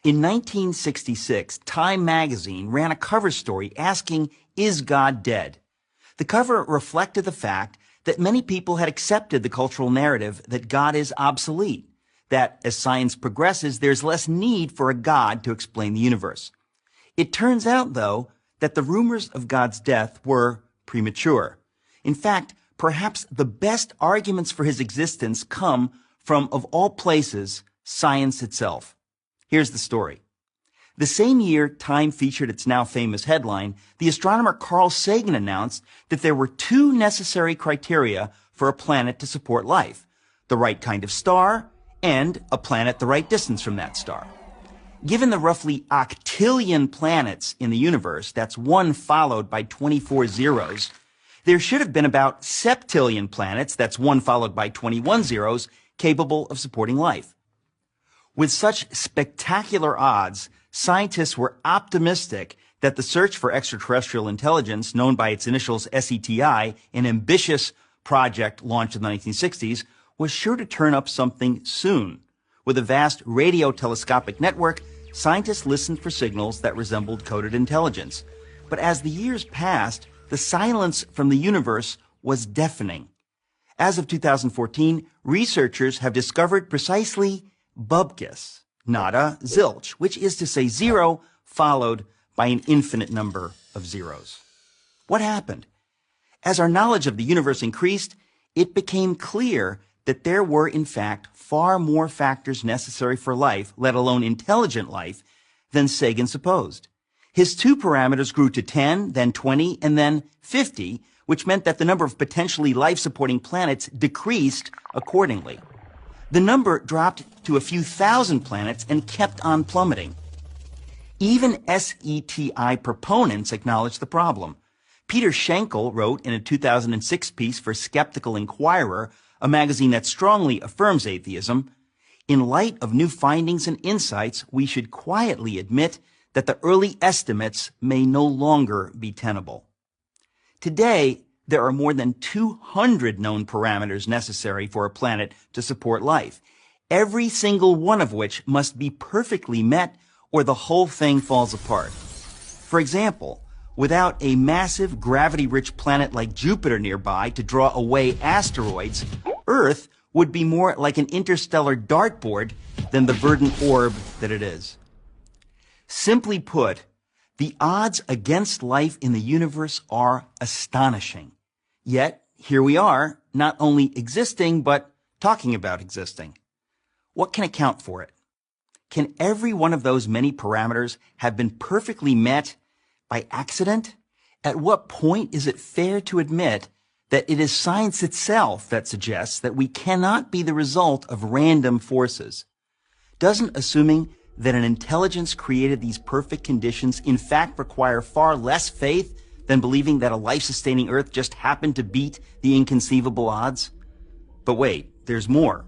In 1966, Time magazine ran a cover story asking, "Is God dead?" The cover reflected the fact that many people had accepted the cultural narrative that God is obsolete, that as science progresses, there's less need for a God to explain the universe. It turns out, though, that the rumors of God's death were premature. In fact, perhaps the best arguments for his existence come from, of all places, science itself. Here's the story. The same year Time featured its now famous headline, the astronomer Carl Sagan announced that there were two necessary criteria for a planet to support life: the right kind of star and a planet the right distance from that star. Given the roughly octillion planets in the universe, that's one followed by 24 zeros, there should have been about septillion planets, that's one followed by 21 zeros, capable of supporting life. With such spectacular odds, scientists were optimistic that the search for extraterrestrial intelligence, known by its initials SETI, an ambitious project launched in the 1960s, was sure to turn up something soon. With a vast radio telescopic network, scientists listened for signals that resembled coded intelligence. But as the years passed, the silence from the universe was deafening. As of 2014, researchers have discovered precisely bupkis, nada, zilch, which is to say zero followed by an infinite number of zeros. What happened? As our knowledge of the universe increased, it became clear that there were, in fact, far more factors necessary for life, let alone intelligent life, than Sagan supposed. His two parameters grew to 10, then 20, and then 50, which meant that the number of potentially life-supporting planets decreased accordingly. The number dropped to a few thousand planets and kept on plummeting. Even SETI proponents acknowledged the problem. Peter Schenkel wrote in a 2006 piece for Skeptical Inquirer, a magazine that strongly affirms atheism, "In light of new findings and insights, we should quietly admit that the early estimates may no longer be tenable." Today, there are more than 200 known parameters necessary for a planet to support life, every single one of which must be perfectly met or the whole thing falls apart. For example, without a massive gravity-rich planet like Jupiter nearby to draw away asteroids, Earth would be more like an interstellar dartboard than the verdant orb that it is. Simply put, the odds against life in the universe are astonishing. Yet, here we are, not only existing, but talking about existing. What can account for it? Can every one of those many parameters have been perfectly met by accident? At what point is it fair to admit that it is science itself that suggests that we cannot be the result of random forces? Doesn't assuming that an intelligence created these perfect conditions in fact require far less faith than believing that a life-sustaining Earth just happened to beat the inconceivable odds? But wait, there's more.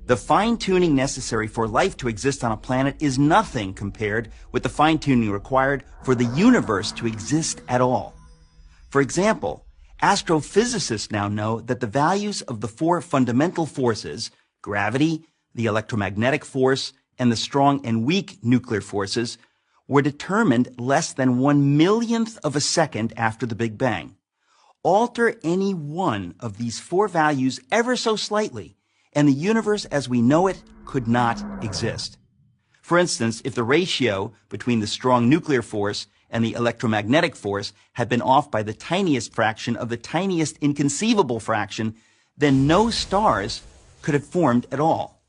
The fine-tuning necessary for life to exist on a planet is nothing compared with the fine-tuning required for the universe to exist at all. For example, astrophysicists now know that the values of the four fundamental forces, gravity, the electromagnetic force, and the strong and weak nuclear forces, were determined less than 1/1,000,000th of a second after the Big Bang. Alter any one of these four values ever so slightly, and the universe as we know it could not exist. For instance, if the ratio between the strong nuclear force and the electromagnetic force had been off by the tiniest fraction of the tiniest inconceivable fraction, then no stars could have formed at all.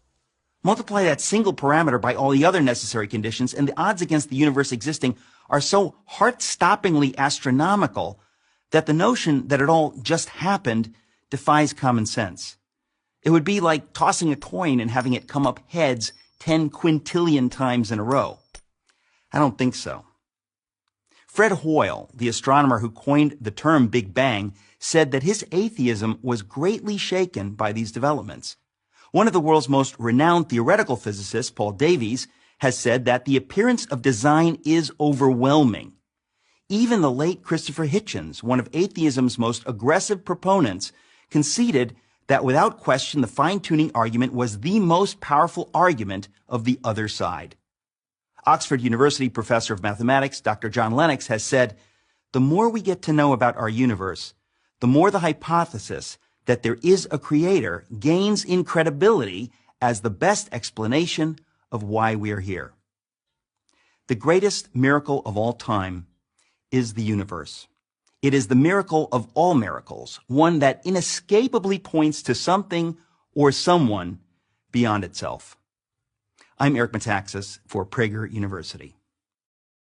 Multiply that single parameter by all the other necessary conditions, and the odds against the universe existing are so heart-stoppingly astronomical that the notion that it all just happened defies common sense. It would be like tossing a coin and having it come up heads 10 quintillion times in a row. I don't think so. Fred Hoyle, the astronomer who coined the term Big Bang, said that his atheism was greatly shaken by these developments. One of the world's most renowned theoretical physicists, Paul Davies, has said that the appearance of design is overwhelming. Even the late Christopher Hitchens, one of atheism's most aggressive proponents, conceded that without question the fine-tuning argument was the most powerful argument of the other side. Oxford University professor of mathematics, Dr. John Lennox, has said, the more we get to know about our universe, the more the hypothesis that there is a creator gains in credibility as the best explanation of why we are here. The greatest miracle of all time is the universe. It is the miracle of all miracles, one that inescapably points to something or someone beyond itself. I'm Eric Metaxas for Prager University.